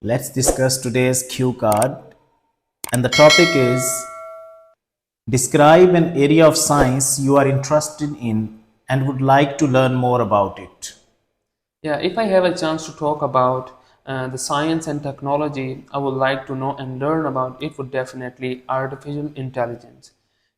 Let's discuss today's cue card, and the topic is describe an area of science you are interested in and would like to learn more about it. Yeah, if I have a chance to talk about the science and technology I would like to know and learn about, it would definitely artificial intelligence.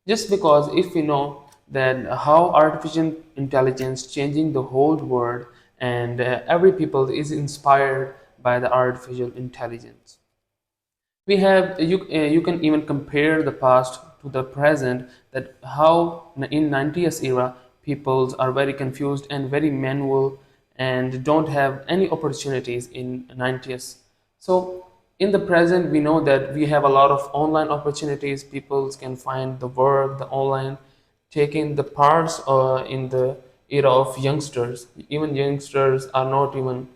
Just because if we know that how artificial intelligence changing the whole world and every people is inspired by the artificial intelligence. We have you can even compare the past to the present, that how in 90s era peoples are very confused and very manual and don't have any opportunities in 90s. So in the present we know that we have a lot of online opportunities. People can find the work the online, taking the parts in the era of youngsters. Even youngsters are not even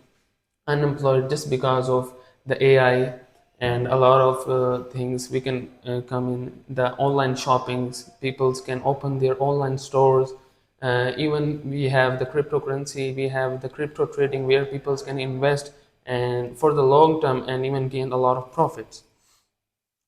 unemployed just because of the AI and a lot of things. We can come in the online shoppings. People can open their online stores. Even we have the cryptocurrency, we have the crypto trading where people can invest and for the long term and even gain a lot of profits.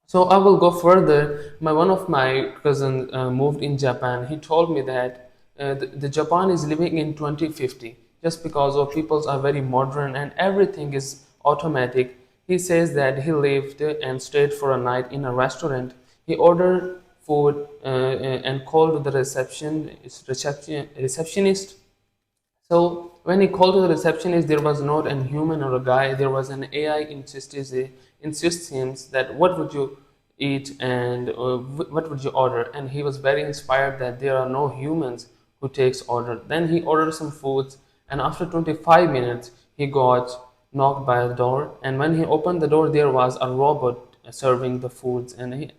So I will go further. One of my cousins moved in Japan. He told me that the Japan is living in 2050 just because of peoples are very modern and everything is automatic. He says that he lived and stayed for a night in a restaurant. He ordered food and called the receptionist. So when he called to the receptionist, there was not a human or a guy. There was an AI insists him that what would you eat and what would you order. And he was very inspired that there are no humans who takes order. Then he ordered some foods, and after 25 minutes, he got knocked by a door. And when he opened the door, there was a robot serving the foods and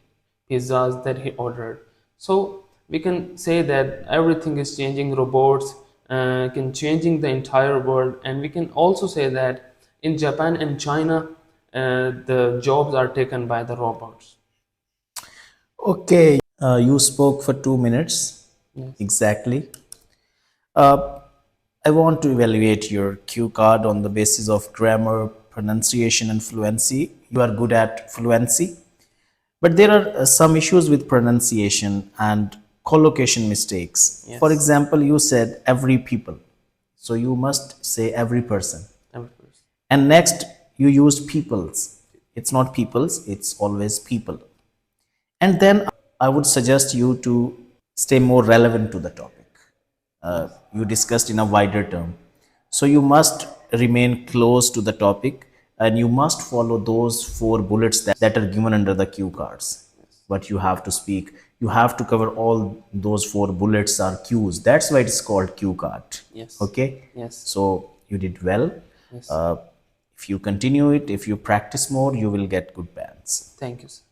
pizzas that he ordered. So we can say that everything is changing. Robots can changing the entire world, and we can also say that in Japan and China, the jobs are taken by the robots. Okay, you spoke for 2 minutes Yes. exactly. Uh, I want to evaluate your cue card on the basis of grammar, pronunciation, and fluency. You are good at fluency. But there are some issues with pronunciation and collocation mistakes. For Yes. example, you said every people. So you must say every person. Every person. And next, you used peoples. It's not peoples, it's always people. And then I would suggest you to stay more relevant to the topic. Yes. You discussed in a wider term. So you must remain close to the topic and you must follow those four bullets that are given under the cue cards. Yes. But you have to speak, you have to cover all those four bullets are cues. That's why it's called cue card. Yes. Okay? Yes. So you did well. Yes. Uh, if you continue it, if you practice more, you will get good bands. Thank you, sir.